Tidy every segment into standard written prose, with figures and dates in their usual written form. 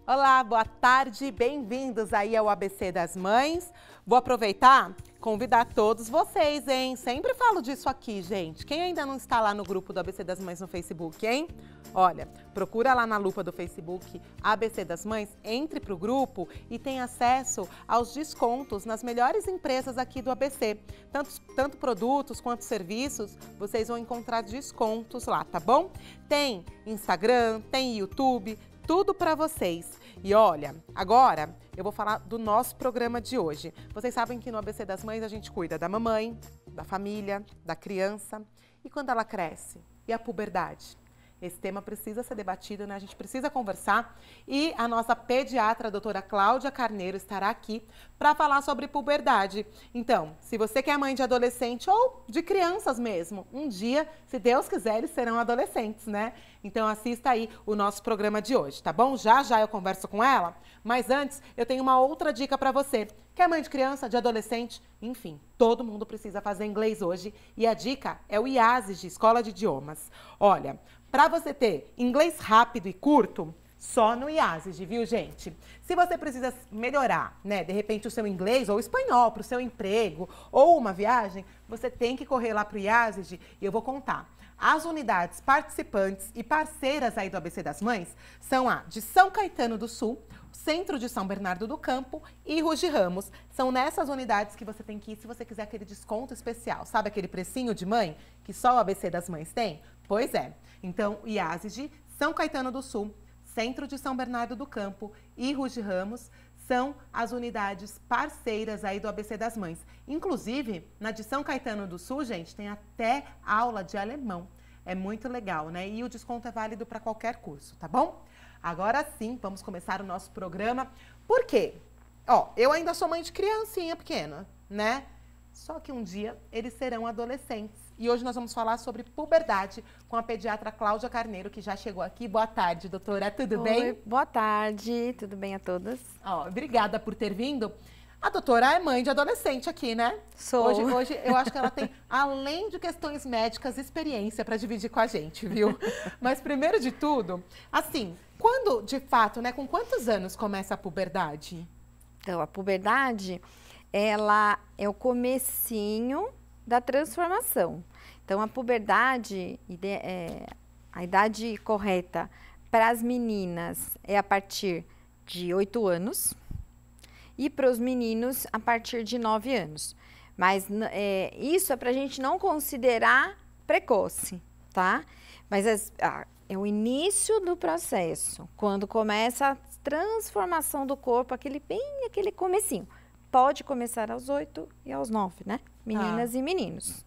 Olá, boa tarde, bem-vindos aí ao ABC das Mães. Vou aproveitar e convidar todos vocês, hein? Sempre falo disso aqui, gente. Quem ainda não está lá no grupo do ABC das Mães no Facebook, hein? Olha, procura lá na lupa do Facebook ABC das Mães, entre para o grupo e tem acesso aos descontos nas melhores empresas aqui do ABC. Tanto produtos quanto serviços, vocês vão encontrar descontos lá, tá bom? Tem Instagram, tem YouTube, tudo para vocês. E olha, agora eu vou falar do nosso programa de hoje. Vocês sabem que no ABC das Mães a gente cuida da mamãe, da família, da criança e quando ela cresce, e a puberdade. Esse tema precisa ser debatido, né? A gente precisa conversar e a nossa pediatra, a doutora Cláudia Carneiro, estará aqui para falar sobre puberdade. Então, se você que é mãe de adolescente ou de crianças mesmo, um dia, se Deus quiser, eles serão adolescentes, né? Então assista aí o nosso programa de hoje, tá bom? Já já eu converso com ela, mas antes eu tenho uma outra dica para você. Que é mãe de criança, de adolescente, enfim, todo mundo precisa fazer inglês hoje e a dica é o IASES, de Escola de Idiomas. Olha, para você ter inglês rápido e curto, só no IASES, viu, gente? Se você precisa melhorar, né, de repente o seu inglês ou espanhol para o seu emprego ou uma viagem, você tem que correr lá para o IASES e eu vou contar. As unidades participantes e parceiras aí do ABC das Mães são a de São Caetano do Sul, Centro de São Bernardo do Campo e Ruge Ramos. São nessas unidades que você tem que ir se você quiser aquele desconto especial. Sabe aquele precinho de mãe que só o ABC das Mães tem? Pois é. Então, IASES de São Caetano do Sul, Centro de São Bernardo do Campo e Ruge Ramos são as unidades parceiras aí do ABC das Mães. Inclusive, na de São Caetano do Sul, gente, tem até aula de alemão. É muito legal, né? E o desconto é válido para qualquer curso, tá bom? Agora sim, vamos começar o nosso programa. Por quê? Ó, eu ainda sou mãe de criancinha pequena, né? Só que um dia eles serão adolescentes. E hoje nós vamos falar sobre puberdade com a pediatra Cláudia Carneiro, que já chegou aqui. Boa tarde, doutora. Tudo bem? Oi, boa tarde. Tudo bem a todos? Ó, obrigada por ter vindo. A doutora é mãe de adolescente aqui, né? Sou. Hoje eu acho que ela tem, além de questões médicas, experiência para dividir com a gente, viu? Mas primeiro de tudo, assim, quando, de fato, né, com quantos anos começa a puberdade? Então, a puberdade, ela é o comecinho da transformação. Então, a puberdade, a idade correta para as meninas é a partir de 8 anos e para os meninos a partir de 9 anos. Mas isso é para a gente não considerar precoce, tá? Mas é o início do processo, quando começa a transformação do corpo, aquele comecinho. Pode começar aos 8 e aos 9, né? Meninas e meninos.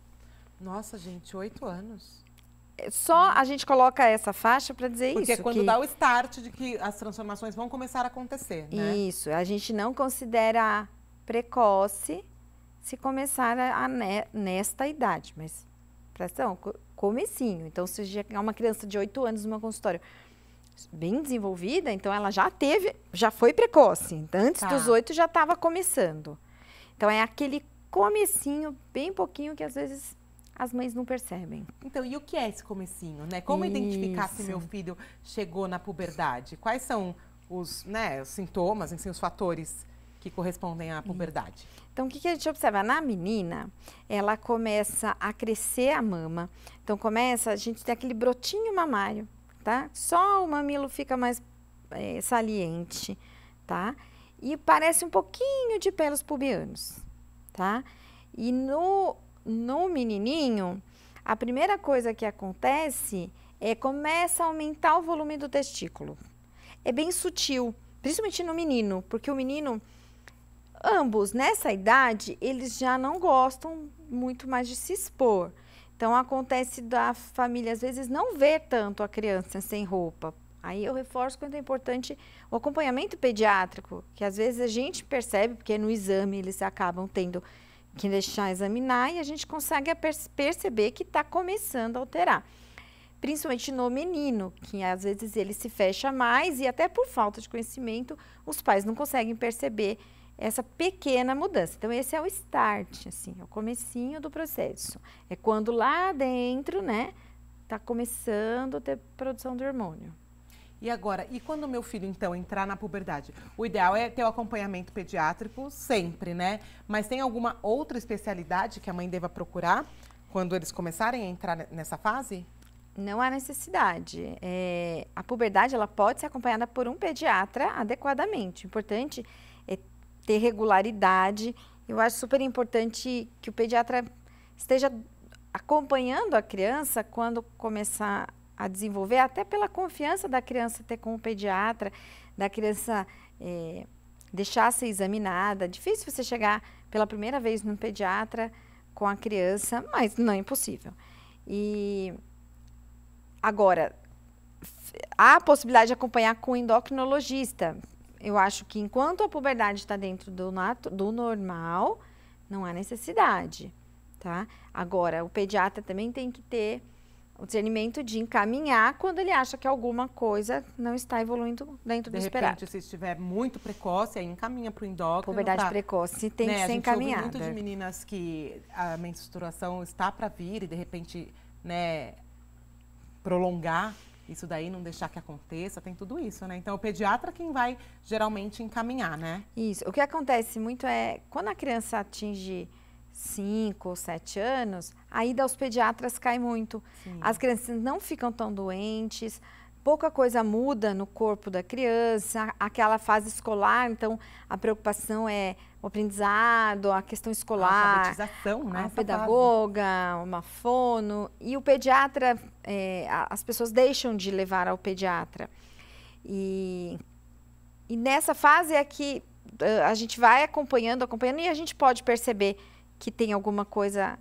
Nossa, gente, 8 anos. Só a gente coloca essa faixa para dizer Porque isso. Porque é quando dá o start de que as transformações vão começar a acontecer, né? Isso, a gente não considera precoce se começar nesta idade, mas presta atenção, comecinho. Então, se já é uma criança de 8 anos no meu consultório bem desenvolvida, então ela já foi precoce. Antes dos 8 já estava começando. Então, é aquele comecinho, bem pouquinho, que às vezes as mães não percebem. Então, e o que é esse comecinho, né? Como identificar se meu filho chegou na puberdade? Quais são os sintomas, assim, os fatores que correspondem à puberdade? Então, o que a gente observa? Na menina, ela começa a crescer a mama. Então, a gente tem aquele brotinho mamário, tá? Só o mamilo fica mais saliente, tá? E parece um pouquinho de pelos pubianos, tá? E no menininho, a primeira coisa que acontece começa a aumentar o volume do testículo. É bem sutil, principalmente no menino, porque o menino, ambos nessa idade, eles já não gostam muito mais de se expor. Então, acontece da família, às vezes, não ver tanto a criança sem roupa. Aí eu reforço quanto é importante o acompanhamento pediátrico, que às vezes a gente percebe, porque no exame eles acabam tendo que deixar examinar e a gente consegue perceber que está começando a alterar. Principalmente no menino, que às vezes ele se fecha mais e até por falta de conhecimento, os pais não conseguem perceber essa pequena mudança. Então, esse é o start, assim, é o comecinho do processo. É quando lá dentro, né, está começando a ter produção do hormônio. E agora, e quando o meu filho, então, entrar na puberdade? O ideal é ter o acompanhamento pediátrico sempre, né? Mas tem alguma outra especialidade que a mãe deva procurar quando eles começarem a entrar nessa fase? Não há necessidade. A puberdade ela pode ser acompanhada por um pediatra adequadamente. O importante é ter regularidade. Eu acho super importante que o pediatra esteja acompanhando a criança quando começar a desenvolver, até pela confiança da criança ter com o pediatra, da criança deixar ser examinada. Difícil você chegar pela primeira vez num pediatra com a criança, mas não é impossível. E agora, há a possibilidade de acompanhar com o endocrinologista. Eu acho que enquanto a puberdade está dentro do normal, não há necessidade, tá? Agora, o pediatra também tem que ter o discernimento de encaminhar quando ele acha que alguma coisa não está evoluindo dentro do esperado. De repente, se estiver muito precoce, aí encaminha para o endócrino. Puberdade precoce tem que ser encaminhada. A gente ouve muito de meninas que a menstruação está para vir e, de repente, né, prolongar isso daí, não deixar que aconteça, tem tudo isso, né? Então, o pediatra quem vai, geralmente, encaminhar, né? Isso. O que acontece muito é, quando a criança atinge 5 ou 7 anos, a ida aos pediatras cai muito. Sim. As crianças não ficam tão doentes, pouca coisa muda no corpo da criança, aquela fase escolar, então a preocupação é o aprendizado, a questão escolar, a alfabetização, né? A pedagoga, uma fono, e o pediatra, as pessoas deixam de levar ao pediatra. E nessa fase é que a gente vai acompanhando e a gente pode perceber que tem alguma coisa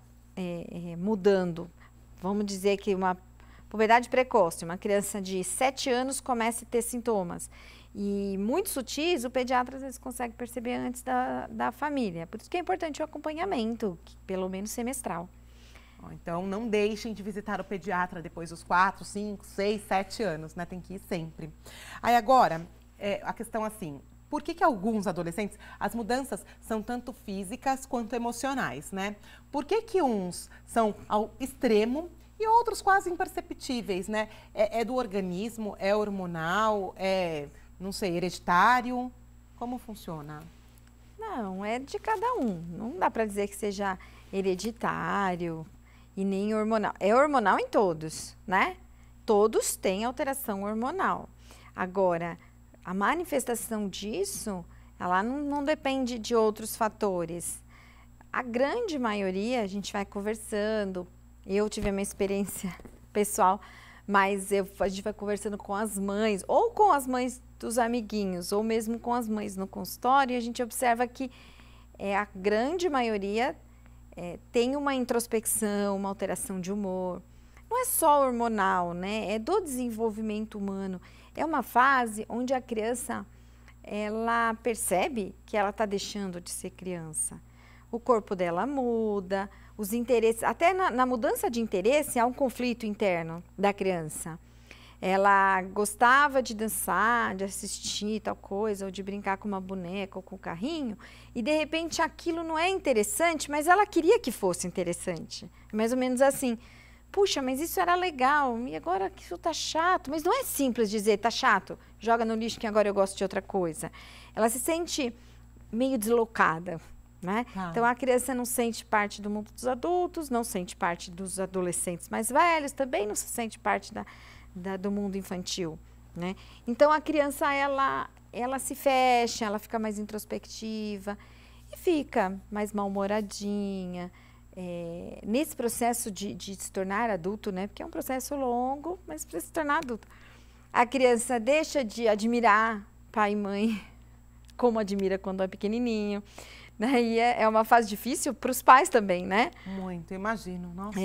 mudando. Vamos dizer que uma puberdade precoce, uma criança de 7 anos começa a ter sintomas. E muito sutis, o pediatra às vezes consegue perceber antes da família. Por isso que é importante o acompanhamento, pelo menos semestral. Então, não deixem de visitar o pediatra depois dos 4, 5, 6, 7 anos, né? Tem que ir sempre. Aí agora, a questão assim, por que alguns adolescentes, as mudanças são tanto físicas quanto emocionais, né? Por que uns são ao extremo e outros quase imperceptíveis, né? É do organismo, é hormonal, não sei, hereditário? Como funciona? Não, é de cada um. Não dá para dizer que seja hereditário e nem hormonal. É hormonal em todos, né? Todos têm alteração hormonal. Agora, a manifestação disso, ela não depende de outros fatores. A grande maioria, a gente vai conversando. Eu tive a minha experiência pessoal, mas a gente vai conversando com as mães, ou com as mães dos amiguinhos, ou mesmo com as mães no consultório, e a gente observa que a grande maioria tem uma introspecção, uma alteração de humor. Não é só hormonal, né? É do desenvolvimento humano. É uma fase onde a criança, ela percebe que ela está deixando de ser criança. O corpo dela muda, os interesses, até na mudança de interesse há um conflito interno da criança. Ela gostava de dançar, de assistir tal coisa, ou de brincar com uma boneca ou com um carrinho, e de repente aquilo não é interessante, mas ela queria que fosse interessante. Mais ou menos assim. Puxa, mas isso era legal, e agora isso tá chato. Mas não é simples dizer, tá chato, joga no lixo que agora eu gosto de outra coisa. Ela se sente meio deslocada, né? Então, a criança não sente parte do mundo dos adultos, não sente parte dos adolescentes mais velhos, também não se sente parte do mundo infantil, né? Então, a criança, ela se fecha, ela fica mais introspectiva e fica mais mal-humoradinha. Nesse processo de se tornar adulto, né? Porque é um processo longo, mas precisa se tornar adulto. A criança deixa de admirar pai e mãe como admira quando é pequenininho, né? E é uma fase difícil para os pais também, né? Muito, imagino. Nossa.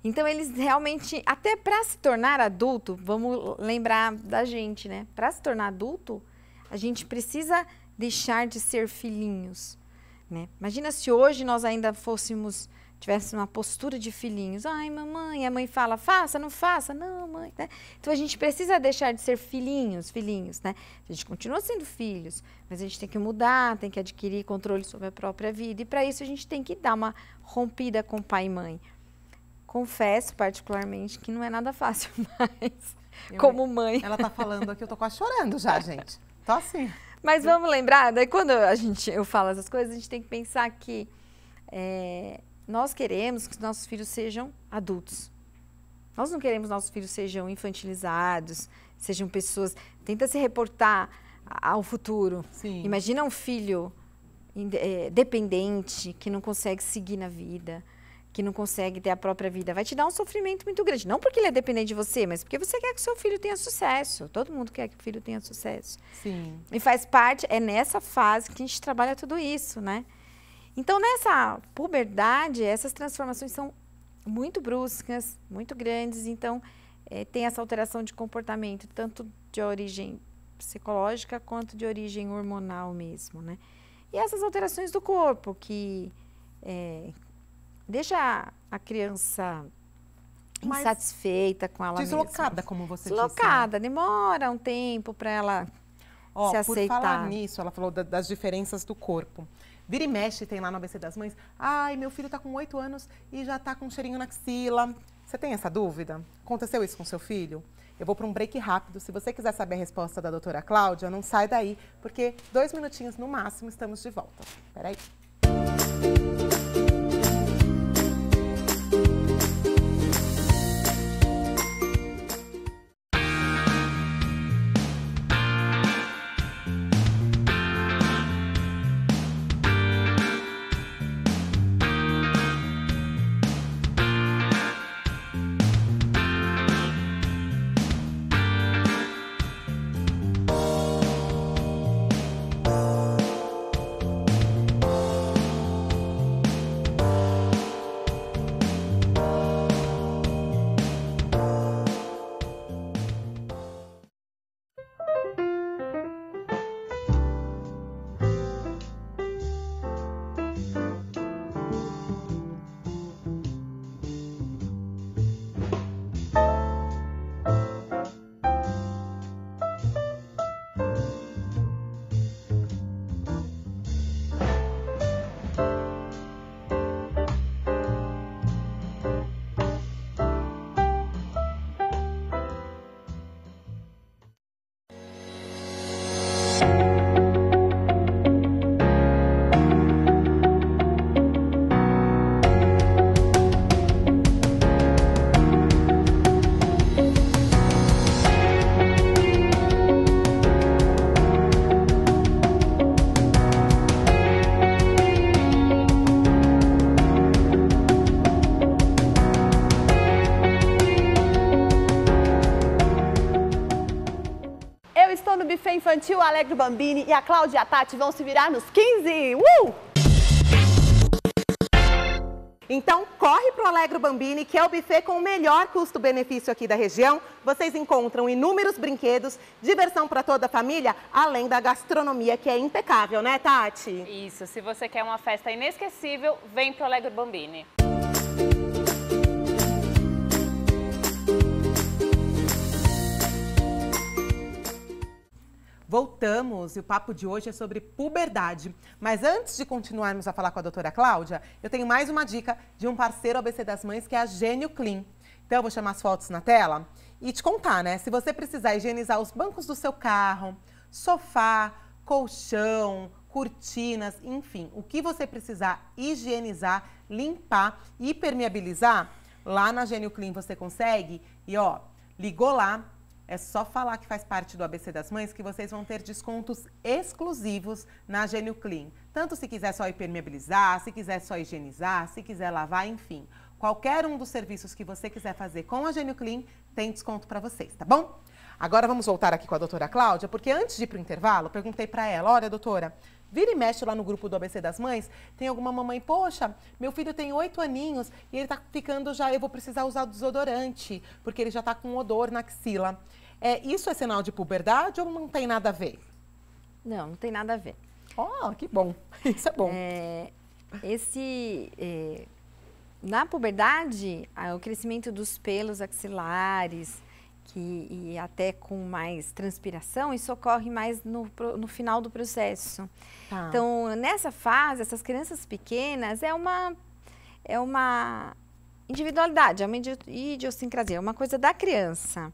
Então, eles realmente, até para se tornar adulto, vamos lembrar da gente, né? Para se tornar adulto, a gente precisa deixar de ser filhinhos, né? Imagina se hoje nós ainda tivesse uma postura de filhinhos. Ai, mamãe, a mãe fala, faça, não faça. Não, mãe. Né? Então, a gente precisa deixar de ser filhinhos, né? A gente continua sendo filhos, mas a gente tem que mudar, tem que adquirir controle sobre a própria vida. E, para isso, a gente tem que dar uma rompida com pai e mãe. Confesso, particularmente, que não é nada fácil, mas como mãe. Ela tá falando aqui, eu tô quase chorando já, gente. Tô assim. Mas vamos lembrar, daí quando eu falo essas coisas, a gente tem que pensar que nós queremos que os nossos filhos sejam adultos. Nós não queremos que nossos filhos sejam infantilizados, sejam pessoas... Tenta se reportar ao futuro. Sim. Imagina um filho dependente, que não consegue seguir na vida, que não consegue ter a própria vida. Vai te dar um sofrimento muito grande. Não porque ele é dependente de você, mas porque você quer que o seu filho tenha sucesso. Todo mundo quer que o filho tenha sucesso. Sim. E faz parte, é nessa fase que a gente trabalha tudo isso, né? Então, nessa puberdade, essas transformações são muito bruscas, muito grandes. Então, tem essa alteração de comportamento, tanto de origem psicológica quanto de origem hormonal mesmo, né? E essas alterações do corpo, que deixa a criança insatisfeita com ela deslocada, mesma. como você deslocada, disse. Né? Demora um tempo para ela se aceitar. Por falar nisso, ela falou das diferenças do corpo. Vira e mexe, tem lá no ABC das Mães. Ai, meu filho tá com 8 anos e já tá com um cheirinho na axila. Você tem essa dúvida? Aconteceu isso com seu filho? Eu vou para um break rápido. Se você quiser saber a resposta da doutora Cláudia, não sai daí, porque 2 minutinhos no máximo estamos de volta. Peraí. Buffet Infantil, Alegro Bambini e a Cláudia e a Tati vão se virar nos 15. Então, corre pro Alegro Bambini, que é o buffet com o melhor custo-benefício aqui da região. Vocês encontram inúmeros brinquedos, diversão para toda a família, além da gastronomia, que é impecável, né, Tati? Isso, se você quer uma festa inesquecível, vem pro Alegro Bambini. Voltamos e o papo de hoje é sobre puberdade. Mas antes de continuarmos a falar com a doutora Cláudia, eu tenho mais uma dica de um parceiro ABC das Mães, que é a Gênio Clean. Então eu vou chamar as fotos na tela e te contar, né? Se você precisar higienizar os bancos do seu carro, sofá, colchão, cortinas, enfim, o que você precisar higienizar, limpar e impermeabilizar, lá na Gênio Clean você consegue. E ó, ligou lá. É só falar que faz parte do ABC das Mães que vocês vão ter descontos exclusivos na Gênio Clean. Tanto se quiser só impermeabilizar, se quiser só higienizar, se quiser lavar, enfim. Qualquer um dos serviços que você quiser fazer com a Gênio Clean tem desconto para vocês, tá bom? Agora vamos voltar aqui com a doutora Cláudia, porque antes de ir para o intervalo, perguntei para ela, olha, doutora, vira e mexe lá no grupo do ABC das Mães, tem alguma mamãe, poxa, meu filho tem 8 aninhos e ele tá ficando já, eu vou precisar usar desodorante, porque ele já tá com odor na axila. Isso é sinal de puberdade ou não tem nada a ver? Não, não tem nada a ver. Oh, que bom. Isso é bom. Na puberdade, o crescimento dos pelos axilares, e até com mais transpiração, isso ocorre mais no final do processo. Tá. Então, nessa fase, essas crianças pequenas, é uma individualidade, é uma idiosincrasia, é uma coisa da criança.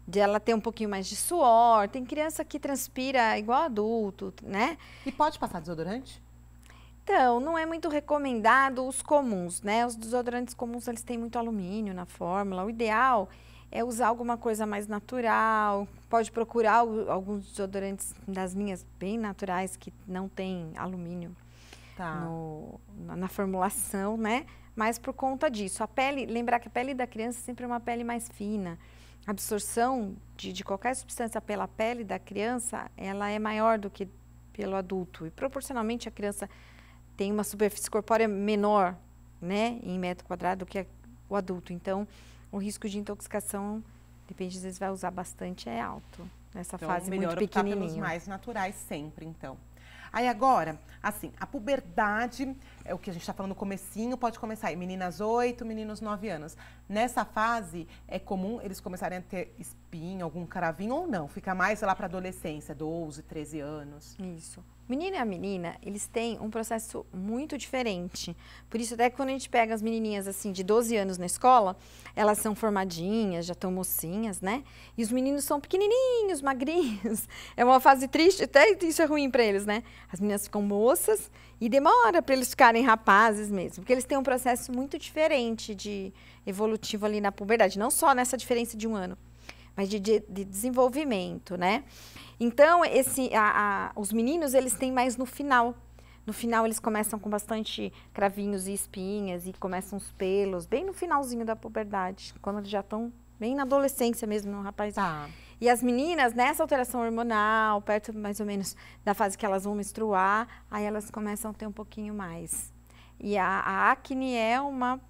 de ela ter um pouquinho mais de suor. Tem criança que transpira igual adulto, né? E pode passar desodorante? Então, não é muito recomendado os comuns, né? Os desodorantes comuns, eles têm muito alumínio na fórmula. O ideal é usar alguma coisa mais natural. Pode procurar alguns desodorantes das linhas bem naturais que não tem alumínio na formulação, né? Mas por conta disso, a pele, lembrar que a pele da criança sempre é uma pele mais fina. A absorção de qualquer substância pela pele da criança, ela é maior do que pelo adulto. E proporcionalmente a criança tem uma superfície corpórea menor, né, em metro quadrado do que o adulto. Então, o risco de intoxicação, depende, às vezes vai usar bastante, é alto. Nessa fase muito pequenininha. Pelos mais naturais sempre, então. Aí agora, assim, a puberdade, é o que a gente está falando no comecinho, pode começar aí, meninas 8, meninos 9 anos. Nessa fase, é comum eles começarem a ter espinho, algum cravinho ou não? Fica mais lá para adolescência, 12, 13 anos. Isso. O menino e a menina, eles têm um processo muito diferente. Por isso, até que quando a gente pega as menininhas, assim, de 12 anos na escola, elas são formadinhas, já estão mocinhas, né? E os meninos são pequenininhos, magrinhos. É uma fase triste, até isso é ruim para eles, né? As meninas ficam moças e demora para eles ficarem rapazes mesmo. Porque eles têm um processo muito diferente de evolutivo ali na puberdade. Não só nessa diferença de um ano, mas de desenvolvimento, né? Então, os meninos, eles têm mais no final. No final, eles começam com bastante cravinhos e espinhas e começam os pelos, bem no finalzinho da puberdade, quando eles já estão bem na adolescência mesmo, no rapaz. Tá. E as meninas, nessa alteração hormonal, perto mais ou menos da fase que elas vão menstruar, aí elas começam a ter um pouquinho mais. E a acne é uma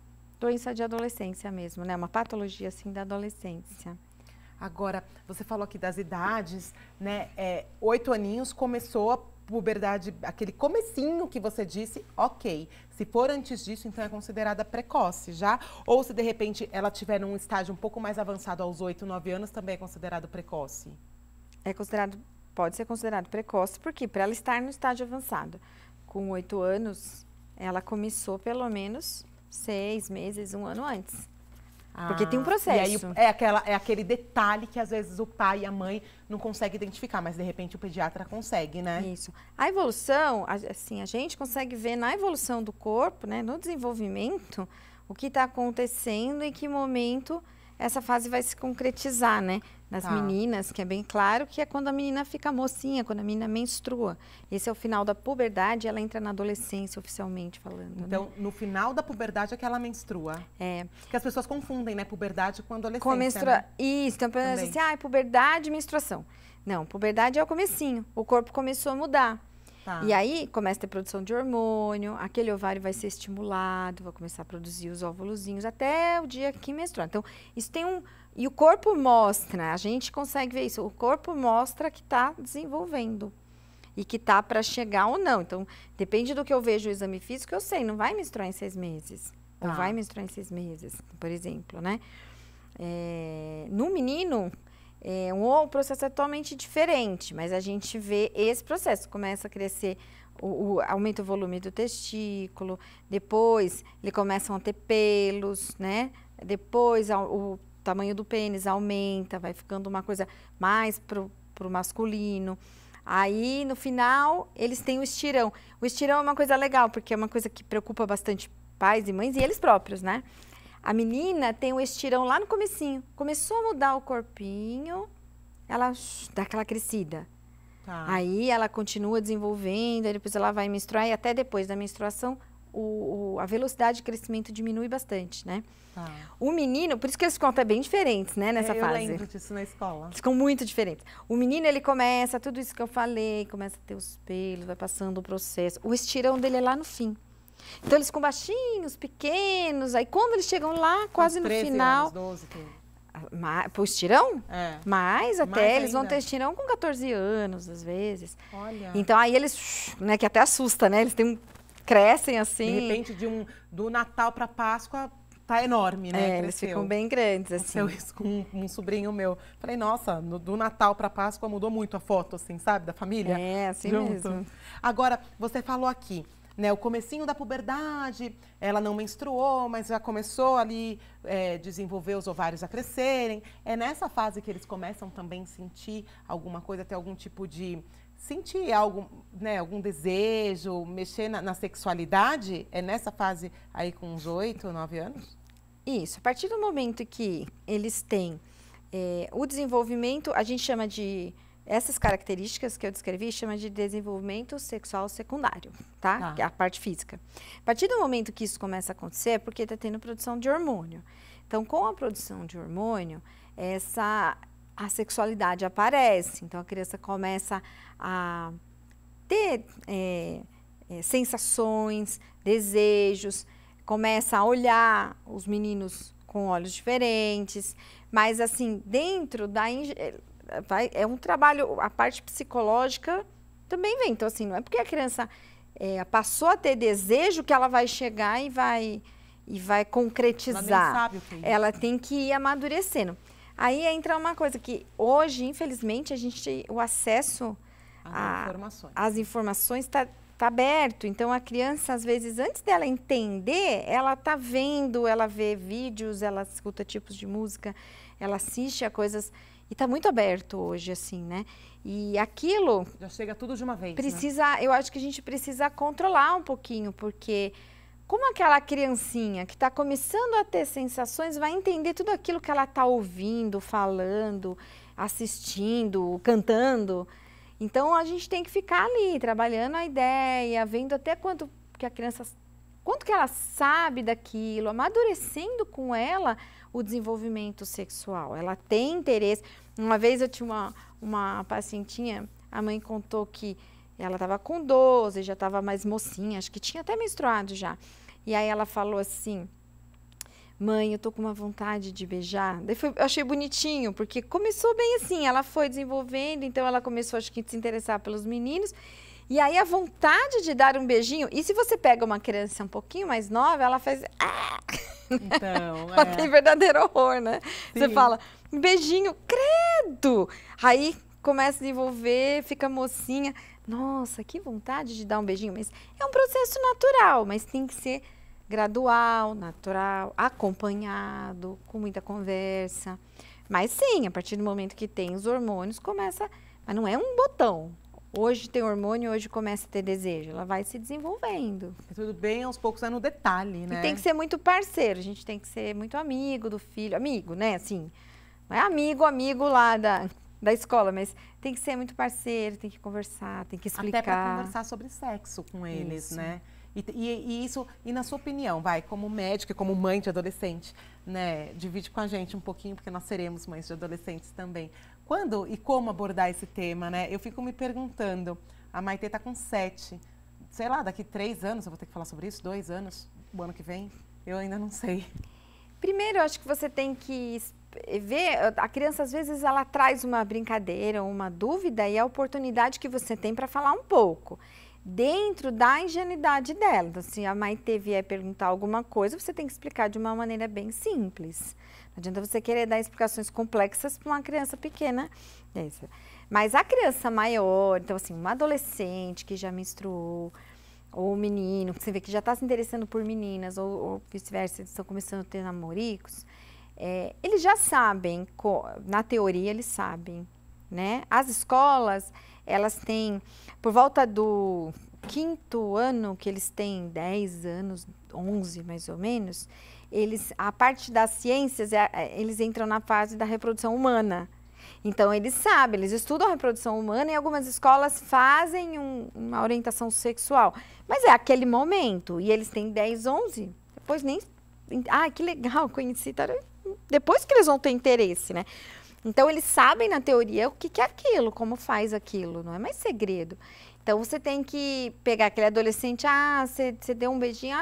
doença de adolescência mesmo, né? Uma patologia, assim, da adolescência. Agora, você falou aqui das idades, né? 8 aninhos começou a puberdade, aquele comecinho que você disse, ok. Se for antes disso, então é considerada precoce já? Ou se de repente ela tiver num estágio um pouco mais avançado aos 8, 9 anos, também é considerado precoce? Pode ser considerado precoce, porque para ela estar no estágio avançado, com 8 anos, ela começou pelo menos 6 meses, 1 ano antes. Porque tem um processo. E aí é aquele detalhe que às vezes o pai e a mãe não conseguem identificar, mas de repente o pediatra consegue, né? Isso. A evolução, assim, a gente consegue ver na evolução do corpo, né, no desenvolvimento, o que está acontecendo e em que momento essa fase vai se concretizar, né? Nas meninas, que é bem claro, que é quando a menina fica mocinha, quando a menina menstrua. Esse é o final da puberdade, ela entra na adolescência, oficialmente falando. Então, né? no final da puberdade é que ela menstrua. É. Porque as pessoas confundem, né? Puberdade com adolescência, com né? Isso, então pensa assim, puberdade e menstruação. Não, puberdade é o comecinho, o corpo começou a mudar. Tá. E aí começa a ter produção de hormônio, aquele ovário vai ser estimulado, vai começar a produzir os óvulozinhos até o dia que menstruar. Então, isso tem um... E o corpo mostra, a gente consegue ver isso, o corpo mostra que está desenvolvendo e que está para chegar ou não. Então, depende do que eu vejo o exame físico, eu sei, não vai menstruar em 6 meses. Ou vai menstruar em 6 meses, por exemplo, né? No menino... o processo é totalmente diferente, mas a gente vê esse processo, começa a crescer, aumenta o volume do testículo, depois eles começam a ter pelos, né? Depois o tamanho do pênis aumenta, vai ficando uma coisa mais pro masculino. Aí, no final, eles têm o estirão. O estirão é uma coisa legal, porque é uma coisa que preocupa bastante pais e mães e eles próprios, né? A menina tem o estirão lá no comecinho. Começou a mudar o corpinho, ela dá aquela crescida. Tá. Aí ela continua desenvolvendo, aí depois ela vai menstruar e até depois da menstruação a velocidade de crescimento diminui bastante, né? Tá. O menino, por isso que eles ficam até bem diferentes, né, nessa Eu fase. lembro disso na escola. Eles ficam muito diferentes. O menino, ele começa, tudo isso que eu falei, começa a ter os pelos, vai passando o processo. O estirão dele é lá no fim. Então, eles ficam baixinhos, pequenos, aí quando eles chegam lá, quase no final... 12, 13. Pro estirão? É. Mais até, Mais eles vão ainda. ter estirão com 14 anos, às vezes. Olha. Então, aí eles, né, que até assusta, né? Eles crescem assim. De repente, do Natal para Páscoa, tá enorme, né? Eles ficam bem grandes, assim. Aconteceu isso com um sobrinho meu. Falei, nossa, do Natal para Páscoa mudou muito a foto, assim, sabe? Da família. É, assim junto. mesmo. Agora, você falou aqui, né, o comecinho da puberdade, ela não menstruou, mas já começou ali desenvolver os ovários a crescerem. É nessa fase que eles começam também a sentir alguma coisa, ter algum tipo de... sentir algo, né, algum desejo, mexer na sexualidade? É nessa fase aí com uns 8, 9 anos? Isso, a partir do momento que eles têm o desenvolvimento, a gente chama de... Essas características que eu descrevi, chama de desenvolvimento sexual secundário, tá? Que é a parte física. A partir do momento que isso começa a acontecer, é porque está tendo produção de hormônio. Então, com a produção de hormônio, a sexualidade aparece. Então, a criança começa a ter sensações, desejos, começa a olhar os meninos com olhos diferentes, mas assim, dentro da... é um trabalho, a parte psicológica também vem. Então, assim, não é porque a criança passou a ter desejo que ela vai chegar e vai concretizar. Ela nem sabe o que é isso. Ela tem que ir amadurecendo. Aí entra uma coisa que hoje, infelizmente, o acesso às informações está aberto. Então, a criança, às vezes, antes dela entender, ela está vendo, ela vê vídeos, ela escuta tipos de música, ela assiste a coisas... E está muito aberto hoje, assim, né? E aquilo... Já chega tudo de uma vez, né? Eu acho que a gente precisa controlar um pouquinho, porque como aquela criancinha que está começando a ter sensações vai entender tudo aquilo que ela está ouvindo, falando, assistindo, cantando. Então, a gente tem que ficar ali, trabalhando a ideia, vendo até quanto que ela sabe daquilo, amadurecendo com ela o desenvolvimento sexual. Ela tem interesse. Uma vez eu tinha uma pacientinha, a mãe contou que ela estava com 12, já estava mais mocinha, acho que tinha até menstruado já. E aí ela falou assim, mãe, eu tô com uma vontade de beijar. Daí eu achei bonitinho, porque começou bem assim, ela foi desenvolvendo, então ela começou, acho que, a se interessar pelos meninos. E aí a vontade de dar um beijinho, e se você pega uma criança um pouquinho mais nova, ela faz... Então, ela tem verdadeiro horror, né? Sim. Você fala, um beijinho, credo! Aí começa a desenvolver, fica mocinha. Nossa, que vontade de dar um beijinho. Mas é um processo natural, mas tem que ser gradual, natural, acompanhado, com muita conversa. Mas sim, a partir do momento que tem os hormônios, começa... Mas não é um botão. Hoje tem hormônio, hoje começa a ter desejo. Ela vai se desenvolvendo. Tudo bem, aos poucos é no detalhe, né? E tem que ser muito parceiro. A gente tem que ser muito amigo do filho. Amigo, né? Assim, não é amigo lá da escola, mas tem que ser muito parceiro, tem que conversar, tem que explicar. Até para conversar sobre sexo com eles, Isso. né? E isso, e na sua opinião, como médica, como mãe de adolescente, né? Divide com a gente um pouquinho, porque nós seremos mães de adolescentes também. Quando e como abordar esse tema, né? Eu fico me perguntando, a Maitê está com 7, sei lá, daqui 3 anos, eu vou ter que falar sobre isso, 2 anos, o ano que vem, eu ainda não sei. Primeiro, eu acho que você tem que ver, a criança às vezes ela traz uma brincadeira, uma dúvida, e é a oportunidade que você tem para falar um pouco. Dentro da ingenuidade dela. Então, se a Maitê vier perguntar alguma coisa, você tem que explicar de uma maneira bem simples. Não adianta você querer dar explicações complexas para uma criança pequena. Mas a criança maior, então assim, uma adolescente que já menstruou, ou um menino, que você vê que já está se interessando por meninas, ou vice-versa, eles estão começando a ter namoricos, eles já sabem, na teoria eles sabem, né? As escolas, elas têm, por volta do 5º ano, que eles têm 10 anos, 11 mais ou menos, a parte das ciências, eles entram na fase da reprodução humana. Então, eles sabem, eles estudam a reprodução humana e algumas escolas fazem uma orientação sexual. Mas é aquele momento, e eles têm 10, 11, depois nem... Ah, que legal, conheci, depois que eles vão ter interesse, né? Então, eles sabem, na teoria, o que é aquilo, como faz aquilo, não é mais segredo. Então, você tem que pegar aquele adolescente, você deu um beijinho,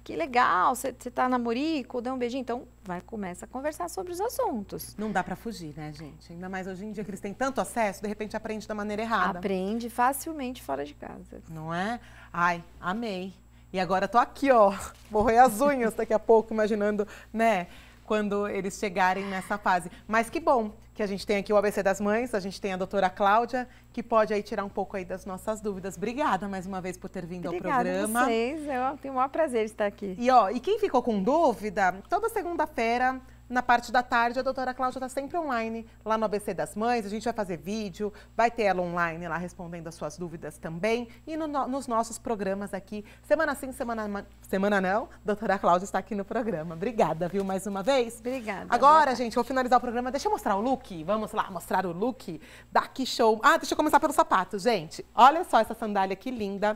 que legal, você tá namorico, deu um beijinho. Então, começa a conversar sobre os assuntos. Não dá pra fugir, né, gente? Ainda mais hoje em dia que eles têm tanto acesso, de repente aprende da maneira errada. Aprende facilmente fora de casa. Não é? Ai, amei. E agora eu tô aqui, ó, vou roer as unhas daqui a pouco, imaginando, né, quando eles chegarem nessa fase. Mas que bom que a gente tem aqui o ABC das Mães, a gente tem a doutora Cláudia, que pode aí tirar um pouco aí das nossas dúvidas. Obrigada mais uma vez por ter vindo ao programa. Obrigada a vocês, eu tenho o maior prazer de estar aqui. E quem ficou com dúvida, toda segunda-feira, na parte da tarde, a doutora Cláudia está sempre online lá no ABC das Mães. A gente vai fazer vídeo, vai ter ela online lá respondendo as suas dúvidas também. E nos nossos programas aqui, semana sim, semana não, doutora Cláudia está aqui no programa. Obrigada, viu, mais uma vez? Obrigada. Agora, gente, vou finalizar o programa. Deixa eu mostrar o look. Vamos lá, mostrar o look da Que Show. Ah, deixa eu começar pelo sapato, gente. Olha só essa sandália que linda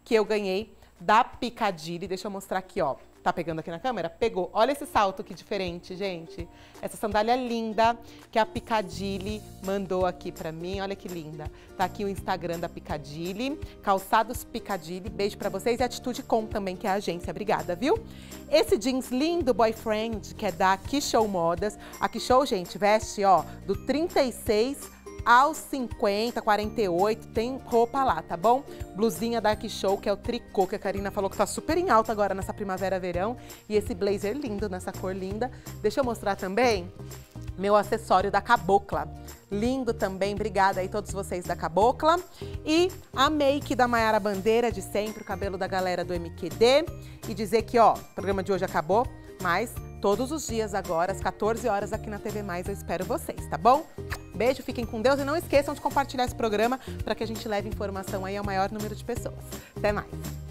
que eu ganhei da Piccadilly. Deixa eu mostrar aqui, ó. Tá pegando aqui na câmera? Pegou. Olha esse salto que diferente, gente. Essa sandália linda que a Piccadilly mandou aqui pra mim. Olha que linda. Tá aqui o Instagram da Piccadilly. Calçados Piccadilly. Beijo pra vocês. E Atitude Com também, que é a agência. Obrigada, viu? Esse jeans lindo, Boyfriend, que é da Que Show Modas. A Que Show, gente, veste, ó, do 36 aos 50, 48, tem roupa lá, tá bom? Blusinha da Que Show, que é o tricô, que a Karina falou que tá super em alta agora nessa primavera-verão. E esse blazer lindo, nessa cor linda. Deixa eu mostrar também meu acessório da Cabocla. Lindo também, obrigada aí todos vocês da Cabocla. E a make da Maiara Bandeira, de sempre, o cabelo da galera do MQD. E dizer que, ó, o programa de hoje acabou, mas todos os dias agora, às 14 horas aqui na TV Mais, eu espero vocês, tá bom? Beijo, fiquem com Deus e não esqueçam de compartilhar esse programa para que a gente leve informação aí ao maior número de pessoas. Até mais!